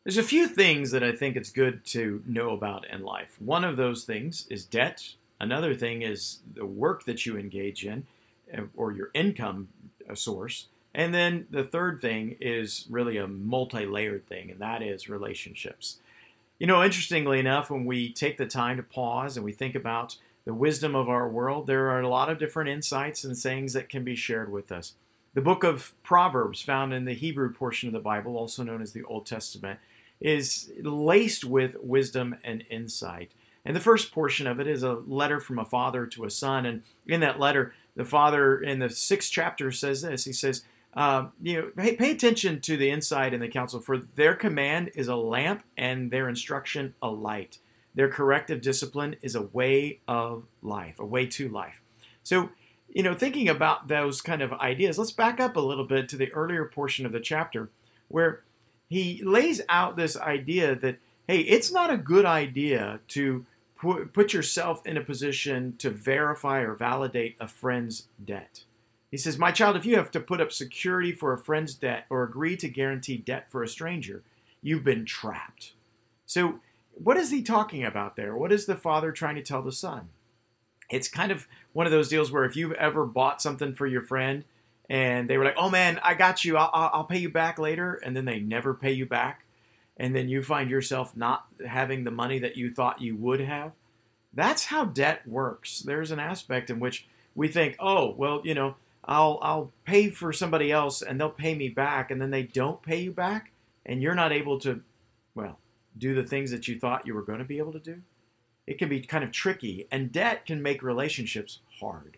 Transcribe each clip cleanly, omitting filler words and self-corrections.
There's a few things that I think it's good to know about in life. One of those things is debt. Another thing is the work that you engage in or your income source. And then the third thing is really a multi-layered thing, and that is relationships. You know, interestingly enough, when we take the time to pause and we think about the wisdom of our world, there are a lot of different insights and sayings that can be shared with us. The book of Proverbs, found in the Hebrew portion of the Bible, also known as the Old Testament, is laced with wisdom and insight. And the first portion of it is a letter from a father to a son. And in that letter, the father in the 6th chapter says this. He says, pay attention to the insight and the counsel, for their command is a lamp and their instruction a light. Their corrective discipline is a way of life, a way to life. So, thinking about those kind of ideas, let's back up a little bit to the earlier portion of the chapter where he lays out this idea that, hey, it's not a good idea to put yourself in a position to verify or validate a friend's debt. He says, my child, if you have to put up security for a friend's debt or agree to guarantee debt for a stranger, you've been trapped. So what is he talking about there? What is the father trying to tell the son? It's kind of one of those deals where if you've ever bought something for your friend and they were like, oh man, I got you, I'll pay you back later, and then they never pay you back, and then you find yourself not having the money that you thought you would have. That's how debt works. There's an aspect in which we think, oh, well, I'll pay for somebody else and they'll pay me back, and then they don't pay you back, and you're not able to, do the things that you thought you were going to be able to do. It can be kind of tricky, and debt can make relationships hard.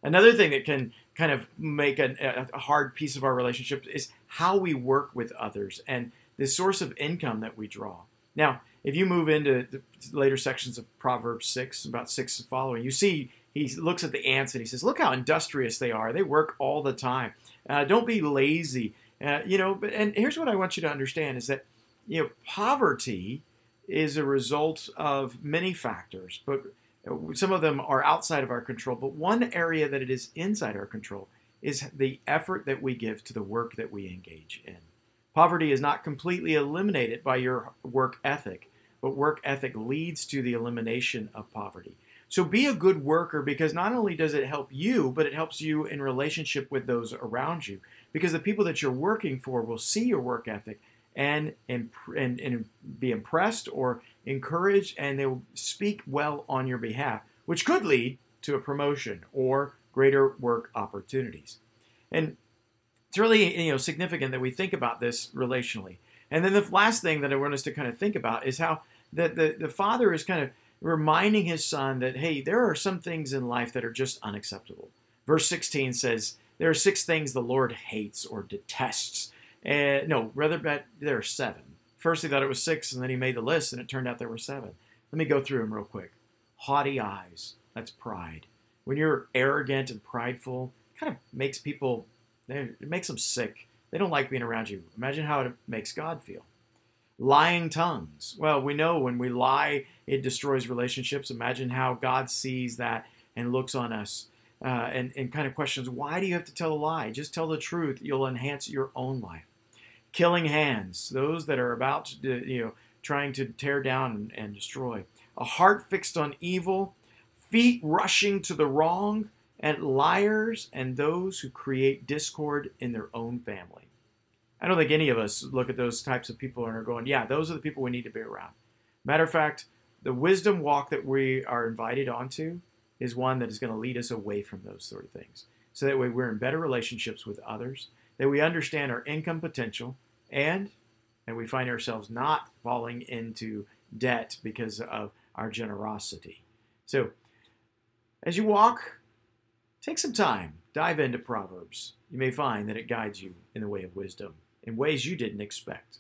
Another thing that can kind of make a hard piece of our relationship is how we work with others and the source of income that we draw. Now, if you move into the later sections of Proverbs 6, about 6 following, you see he looks at the ants and he says, look how industrious they are. They work all the time. Don't be lazy. And here's what I want you to understand is that, poverty is a result of many factors, but some of them are outside of our control. But one area that it is inside our control is the effort that we give to the work that we engage in. Poverty is not completely eliminated by your work ethic, but work ethic leads to the elimination of poverty. So be a good worker, because not only does it help you, but it helps you in relationship with those around you. Because the people that you're working for will see your work ethic and be impressed or encouraged, and they will speak well on your behalf, which could lead to a promotion or greater work opportunities. And it's really significant that we think about this relationally. And then the last thing that I want us to kind of think about is how the father is kind of reminding his son that, hey, there are some things in life that are just unacceptable. Verse 16 says, there are 6 things the Lord hates or detests. There are 7. First he thought it was 6, and then he made the list, and it turned out there were 7. Let me go through them real quick. Haughty eyes, that's pride. When you're arrogant and prideful, it kind of makes people, it makes them sick. They don't like being around you. Imagine how it makes God feel. Lying tongues. Well, we know when we lie, it destroys relationships. Imagine how God sees that and looks on us and kind of questions, why do you have to tell a lie? Just tell the truth. You'll enhance your own life. Killing hands. Those that are about to, trying to tear down and destroy. A heart fixed on evil. Feet rushing to the wrong. And liars and those who create discord in their own family. I don't think any of us look at those types of people and are going, yeah, those are the people we need to be around. Matter of fact, the wisdom walk that we are invited onto is one that is going to lead us away from those sort of things. So that way we're in better relationships with others, that we understand our income potential, and we find ourselves not falling into debt because of our generosity. So as you walk, take some time, dive into Proverbs. You may find that it guides you in the way of wisdom, in ways you didn't expect.